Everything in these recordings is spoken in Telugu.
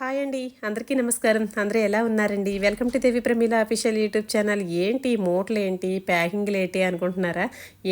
హాయ్ అండి. అందరికీ నమస్కారం. అందరూ ఎలా ఉన్నారండి? Welcome to Devi Pramila official YouTube channel. ఏంటి మూటలేంటి, ప్యాకింగ్‌లేంటి అనుకుంటున్నారా?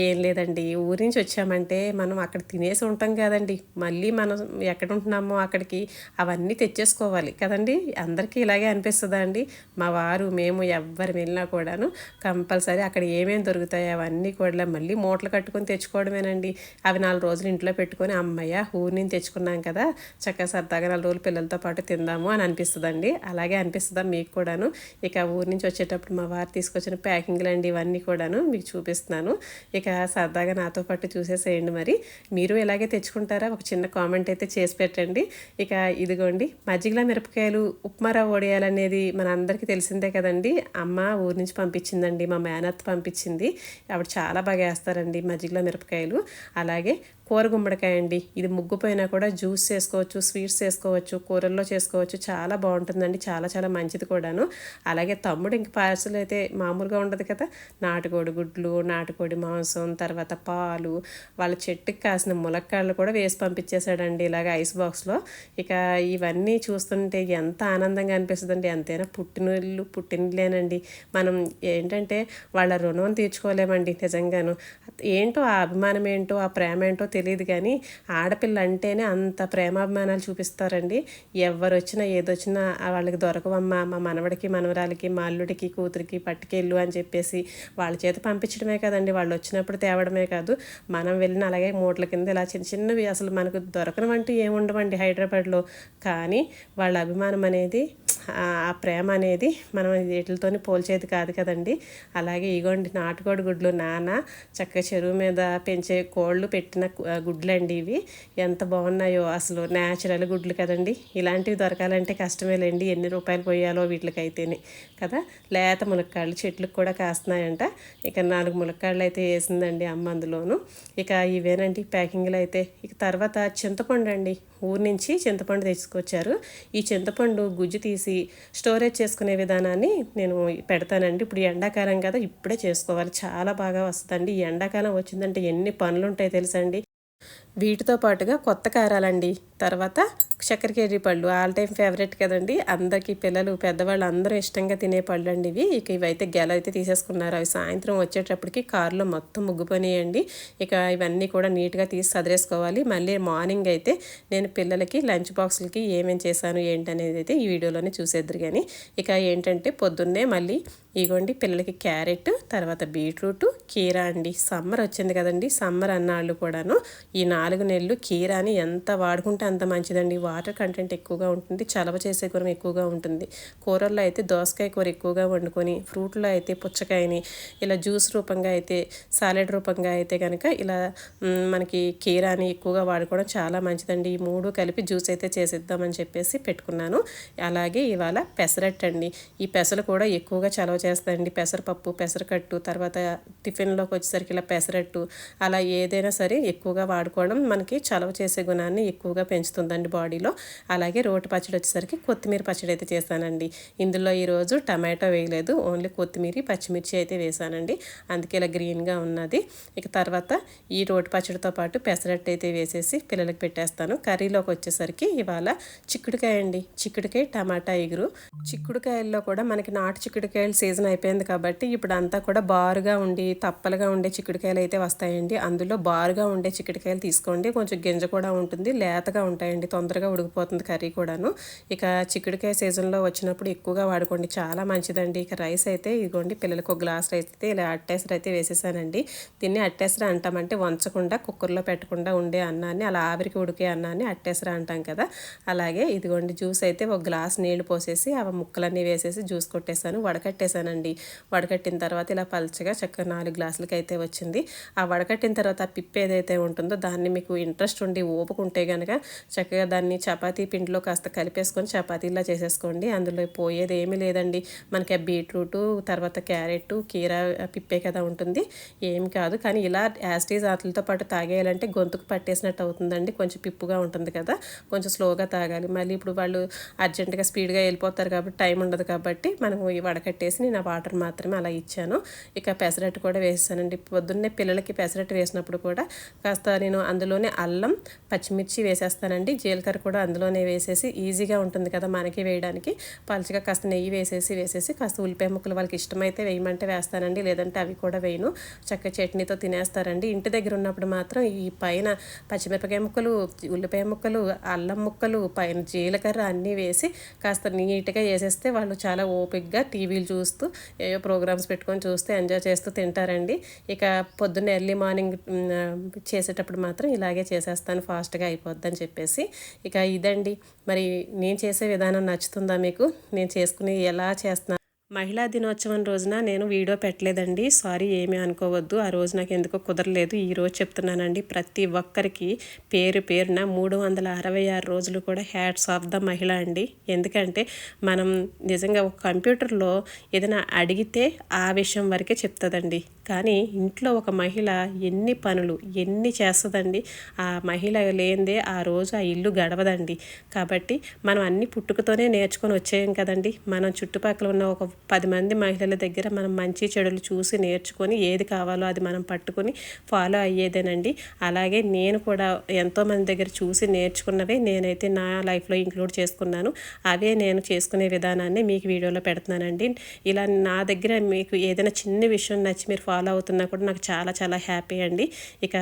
ఏం లేదండి. ఊరు నుంచి వచ్చామంటే మనం అక్కడ తినేసి ఉంటాం కదండీ! మళ్ళీ మనం ఎక్కడుంటున్నామో అక్కడికి అవన్నీ తెచ్చేసుకోవాలి కదండీ! అందరికీ ఇలాగే అనిపిస్తదా అండి? మా వారు, మేము ఎవ్వరు వెళ్ళినా కూడాను కంపల్సరీ అక్కడ ఏమేమి దొరుకుతాయో అవన్నీ కూడా మళ్ళీ మూటలు కట్టుకొని తెచ్చుకోవడమేనండి. అవి 4 రోజులు ఇంట్లో పెట్టుకొని హమ్మయ్య! ఊరు నుంచి తెచ్చుకున్నాం కదా! చక్కగా సరదాగా 4 రోజులు పిల్లలతో పాటు తిందాము అని అనిపిస్తుందండి. అలాగే అనిపిస్తుందా మీకు కూడాను? ఇక ఊరు నుంచి వచ్చేటప్పుడు మా వారు తీసుకొచ్చిన ప్యాకింగ్‌లండి ఇవన్నీ కూడాను మీకు చూపిస్తున్నాను. ఇక సరదాగా నాతో పాటు చూసేసేయండి మరి. మీరు ఇలాగే తెచ్చుకుంటారా? ఒక చిన్న కామెంట్ అయితే చేసి పెట్టండి. ఇక ఇదిగోండి మజ్జిగలో మిరపకాయలు, ఉప్మా రవ్వ వడియాలనేది మనందరికీ తెలిసిందే కదండీ! అమ్మ ఊరు నుంచి పంపించిందండి. మా మేనత్త పంపించింది. ఆవిడ చాలా బాగా ఏస్తారండి మజ్జిగలో మిరపకాయలు. అలాగే కూర గుమ్మడికాయ అండి. ఇది ముగ్గుపోయినా కూడా జ్యూస్ చేసుకోవచ్చు, స్వీట్స్ చేసుకోవచ్చు, కూరల్లో చేసుకోవచ్చు. చాలా బాగుంటుందండి. చాలా చాలా మంచిది కూడాను. అలాగే తమ్ముడు ఇంక పార్సల్ అయితే మామూలుగా ఉండదు కదా! నాటుకోడి గుడ్లు, నాటుకోడి మాంసం, తర్వాత పాలు, వాళ్ళ చెట్టుకి కాసిన ములక్కాడలు కూడా వేసి పంపించేశాడండి ఇలాగ ఐస్ బాక్స్‌లో. ఇక ఇవన్నీ చూస్తుంటే ఎంత ఆనందంగా అనిపిస్తుందండి. ఎంతైనా పుట్టినిల్లు పుట్టినిల్లేనండి. మనం ఏంటంటే వాళ్ళ రుణం తీర్చుకోలేమండి నిజంగాను. ఏంటో ఆ అభిమానం ఏంటో, ఆ ప్రేమ ఏంటో తెలీదు కానీ ఆడపిల్ల అంటేనే అంత ప్రేమాభిమానాలు చూపిస్తారండి. ఎవరొచ్చినా ఏదొచ్చినా వాళ్ళకి దొరకవమ్మా, మా మనవడికి, మనవరాలికి, మా అల్లుడికి, కూతురికి పట్టుకెళ్ళు అని చెప్పేసి వాళ్ళ చేత పంపించడమే కదండి. వాళ్ళు వచ్చినప్పుడు తేవడమే కాదు, మనం వెళ్ళిన అలాగే మూటల కింద ఇలా చిన్న చిన్నవి అసలు మనకు దొరకనవంటూ ఏముండవండి హైదరాబాద్లో. కానీ వాళ్ళ అభిమానం అనేది, ఆ ప్రేమ అనేది మనం వీటితోని పోల్చేది కాదు కదండి. అలాగే ఇగోండి నాటుకోడి గుడ్లు నాన్న చక్కగా చెరువు మీద పెంచే కోళ్ళు పెట్టిన గుడ్లండి ఇవి. ఎంత బాగున్నాయో అసలు న్యాచురల్ గుడ్లు కదండి. ఇలాంటివి దొరకాలంటే కష్టమేలేండి. ఎన్ని రూపాయలు పోయాలో వీటికైతేనే కదా. లేత ములక్కాడలు చెట్లకు కూడా కాస్తున్నాయంట. ఇక 4 ములక్కాడలు అయితే వేసిందండి అమ్మ అందులోను. ఇక ఇవేనండి ప్యాకింగ్లు అయితే. ఇక తర్వాత చింతపండు అండి. ఊరు నుంచి చింతపండు తెచ్చుకొచ్చారు. ఈ చింతపండు గుజ్జు తీసి స్టోరేజ్ చేసుకునే విధానాన్ని నేను పెడతానండి. ఇప్పుడు ఎండాకాలం కదా, ఇప్పుడే చేసుకోవాలి. చాలా బాగా వస్తుందండి. ఈ ఎండాకాలం వచ్చిందంటే ఎన్ని పనులు ఉంటాయో తెలుసండి. వీటితో పాటుగా కొత్త కారాలండి. తర్వాత చక్కెరకేళి పళ్ళు ఆల్ టైమ్ ఫేవరెట్ కదండి. అందరికీ పిల్లలు పెద్దవాళ్ళు అందరూ ఇష్టంగా తినే పళ్ళు అండి ఇవి. ఇక ఇవైతే గెల అయితే తీసేసుకున్నారు. అవి సాయంత్రం వచ్చేటప్పటికి కారులో మొత్తం ముగ్గుపోయినాయండి. ఇక ఇవన్నీ కూడా నీట్గా తీసి సదిరేసుకోవాలి. మళ్ళీ మార్నింగ్ అయితే నేను పిల్లలకి లంచ్ బాక్సులకి ఏమేమి చేశాను ఏంటనేది అయితే ఈ వీడియోలోనే చూసేద్దరు. కానీ ఇక ఏంటంటే పొద్దున్నే మళ్ళీ ఇగోండి పిల్లలకి క్యారెట్, తర్వాత బీట్రూట్, కీరా అండి. సమ్మర్ వచ్చింది కదండి. సమ్మర్ అన్నాళ్ళు కూడాను ఈ 4 నెలలు కీరాని ఎంత వాడుకుంటే అంత మంచిదండి. వాటర్ కంటెంట్ ఎక్కువగా ఉంటుంది, చలవ చేసే గుణం ఎక్కువగా ఉంటుంది. కూరల్లో అయితే దోసకాయ కూర ఎక్కువగా వండుకొని, ఫ్రూట్లో అయితే పుచ్చకాయని ఇలా జ్యూస్ రూపంగా అయితే, సాలెడ్ రూపంగా అయితే కనుక ఇలా మనకి కీరాని ఎక్కువగా వాడుకోవడం చాలా మంచిదండి. ఈ 3 కలిపి జ్యూస్ అయితే చేసిద్దామని చెప్పేసి పెట్టుకున్నాను. అలాగే ఇవాళ పెసరట్టు అండి. ఈ పెసలు కూడా ఎక్కువగా చలవ చేస్తాయండి. పెసరపప్పు, పెసరకట్టు, తర్వాత టిఫిన్లోకి వచ్చేసరికి ఇలా పెసరట్టు, అలా ఏదైనా సరే ఎక్కువగా వాడుకోవడం మనకి చలవ చేసే గుణాన్ని ఎక్కువగా పెంచుతుందండి బాడీలో. అలాగే రోటి పచ్చడి వచ్చేసరికి కొత్తిమీర పచ్చడి అయితే చేశానండి. ఇందులో ఈరోజు టమాటో వేయలేదు, ఓన్లీ కొత్తిమీర పచ్చిమిర్చి అయితే వేసానండి. అందుకే ఇలా గ్రీన్గా ఉన్నది. ఇక తర్వాత ఈ రోటి పచ్చడితో పాటు పెసరట్టు అయితే వేసేసి పిల్లలకి పెట్టేస్తాను. కర్రీలోకి వచ్చేసరికి ఇవాళ చిక్కుడుకాయ అండి. చిక్కుడుకాయ టమాటా ఎగురు. చిక్కుడుకాయల్లో కూడా మనకి నాటు చిక్కుడుకాయలు సీజన్ అయిపోయింది కాబట్టి ఇప్పుడు అంతా కూడా బారుగా ఉండి తప్పలుగా ఉండే చిక్కుడుకాయలు అయితే వస్తాయండి. అందులో బారుగా ఉండే చిక్కుడుకాయలు తీసుకోండి. కొంచెం గింజ కూడా ఉంటుంది, లేతగా ఉంటాయండి, తొందరగా ఉడికిపోతుంది కర్రీ కూడాను. ఇక చిక్కుడుకాయ సీజన్లో వచ్చినప్పుడు ఎక్కువగా వాడుకోండి, చాలా మంచిదండి. ఇక రైస్ అయితే ఇదిగోండి పిల్లలకు ఒక గ్లాస్ రైస్ అయితే ఇలా అట్టేసరి అయితే వేసేసానండి. దీన్ని అట్టేసరి అంటామంటే వంచకుండా కుక్కర్లో పెట్టకుండా ఉండే అన్నాన్ని, అలా ఆవిరికి ఉడికే అన్నాన్ని అట్టేసరి అంటాం కదా. అలాగే ఇదిగోండి జ్యూస్ అయితే ఒక గ్లాస్ నీళ్లు పోసేసి అవి ముక్కలన్నీ వేసేసి జ్యూస్ కొట్టేసాను, వడకట్టేసానండి. వడకట్టిన తర్వాత ఇలా పల్చగా చక్కగా 4 గ్లాసులకి అయితే వచ్చింది. ఆ వడకట్టిన తర్వాత ఆ పిప్ ఏదైతే ఉంటుందో దాన్ని మీకు ఇంట్రెస్ట్ ఉండి ఓపుకుంటే కనుక చక్కగా దాన్ని చపాతీ పిండిలో కాస్త కలిపేసుకొని చపాతీలా చేసేసుకోండి. అందులో పోయేది ఏమీ లేదండి. మనకి ఆ బీట్రూటు, తర్వాత క్యారెట్, కీరా పిప్పే కదా ఉంటుంది, ఏమి కాదు. కానీ ఇలా యాస్టీజ్ వాటితో పాటు తాగేయాలంటే గొంతుకు పట్టేసినట్టు అవుతుందండి. కొంచెం పిప్పుగా ఉంటుంది కదా, కొంచెం స్లోగా తాగాలి. మళ్ళీ ఇప్పుడు వాళ్ళు అర్జెంటుగా స్పీడ్గా వెళ్ళిపోతారు కాబట్టి టైం ఉండదు కాబట్టి మనము ఈ వడకట్టేసి నేను ఆ వాటర్ మాత్రమే అలా ఇచ్చాను. ఇక పెసరట్టు కూడా వేసానండి. పొద్దున్నే పిల్లలకి పెసరట్టు వేసినప్పుడు కూడా కాస్త నేను అందులో అందులోనే అల్లం, పచ్చిమిర్చి వేసేస్తానండి. జీలకర్ర కూడా అందులోనే వేసేసి ఈజీగా ఉంటుంది కదా మనకి వేయడానికి. పలుచగా కాస్త నెయ్యి వేసేసి కాస్త ఉల్లిపాయ ముక్కలు వాళ్ళకి ఇష్టమైతే వేయమంటే వేస్తానండి, లేదంటే అవి కూడా వేయను. చక్కగా చట్నీతో తినేస్తారండి. ఇంటి దగ్గర ఉన్నప్పుడు మాత్రం ఈ పైన పచ్చిమిరపకాయ ముక్కలు, ఉల్లిపాయ ముక్కలు, అల్లం ముక్కలు, పైన జీలకర్ర అన్నీ వేసి కాస్త నీట్గా వేసేస్తే వాళ్ళు చాలా ఓపికగా టీవీలు చూస్తూ ఏవో ప్రోగ్రామ్స్ పెట్టుకొని చూస్తే ఎంజాయ్ చేస్తూ తింటారండి. ఇక పొద్దున్న ఎర్లీ మార్నింగ్ చేసేటప్పుడు మాత్రం ఇలాగే చేసేస్తాను, ఫాస్ట్గా అయిపోద్దని చెప్పేసి. ఇక ఇదండి. మరి నేను చేసే విధానం నచ్చుతుందా మీకు? నేను చేసుకుని ఎలా చేస్తున్నా? మహిళా దినోత్సవం రోజున నేను వీడియో పెట్టలేదండి, సారీ, ఏమీ అనుకోవద్దు. ఆ రోజు నాకు ఎందుకో కుదరలేదు. ఈరోజు చెప్తున్నానండి, ప్రతి ఒక్కరికి పేరు పేరున 366 రోజులు కూడా హ్యాట్స్ ఆఫ్ ద మహిళ అండి. ఎందుకంటే మనం నిజంగా ఒక కంప్యూటర్లో ఏదైనా అడిగితే ఆ విషయం వరకే చెప్తుందండి, కానీ ఇంట్లో ఒక మహిళ ఎన్ని పనులు ఎన్ని చేస్తుందండి. ఆ మహిళ లేనిదే ఆ రోజు ఆ ఇల్లు గడవదండి. కాబట్టి మనం అన్ని పుట్టుకతోనే నేర్చుకొని వచ్చేయం కదండి. మనం చుట్టుపక్కల ఉన్న ఒక 10 మంది మహిళల దగ్గర మనం మంచి చెడులు చూసి నేర్చుకొని ఏది కావాలో అది మనం పట్టుకొని ఫాలో అయ్యేదేనండి. అలాగే నేను కూడా ఎంతోమంది దగ్గర చూసి నేర్చుకున్నవే నేనైతే నా లైఫ్లో ఇంక్లూడ్ చేసుకున్నాను. అవే నేను చేసుకునే విధానాన్ని మీకు వీడియోలో పెడుతున్నానండి. ఇలా నా దగ్గర మీకు ఏదైనా చిన్న విషయం నచ్చి మీరు ఫాలో అవుతున్నా కూడా నాకు చాలా చాలా హ్యాపీ అండి. ఇక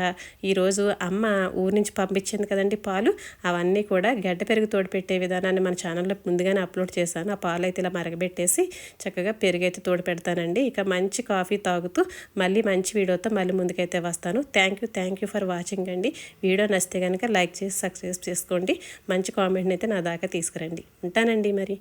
ఈరోజు అమ్మ ఊరి నుంచి పంపించింది కదండి పాలు, అవన్నీ కూడా గడ్డ పెరుగు తోడు పెట్టే విధానాన్ని మన ఛానల్లో ముందుగానే అప్లోడ్ చేశాను. ఆ పాలు అయితే ఇలా మరగబెట్టేసి చక్కగా పెరుగైతే తోడు పెడతానండి. ఇక మంచి కాఫీ తాగుతూ మళ్ళీ మంచి వీడియోతో మళ్ళీ ముందుకైతే వస్తాను. థ్యాంక్ యూ ఫర్ వాచింగ్ అండి. వీడియో నచ్చితే కనుక లైక్ చేసి సబ్స్క్రైబ్ చేసుకోండి. మంచి కామెంట్ని అయితే నా దాకా తీసుకురండి. ఉంటానండి మరి.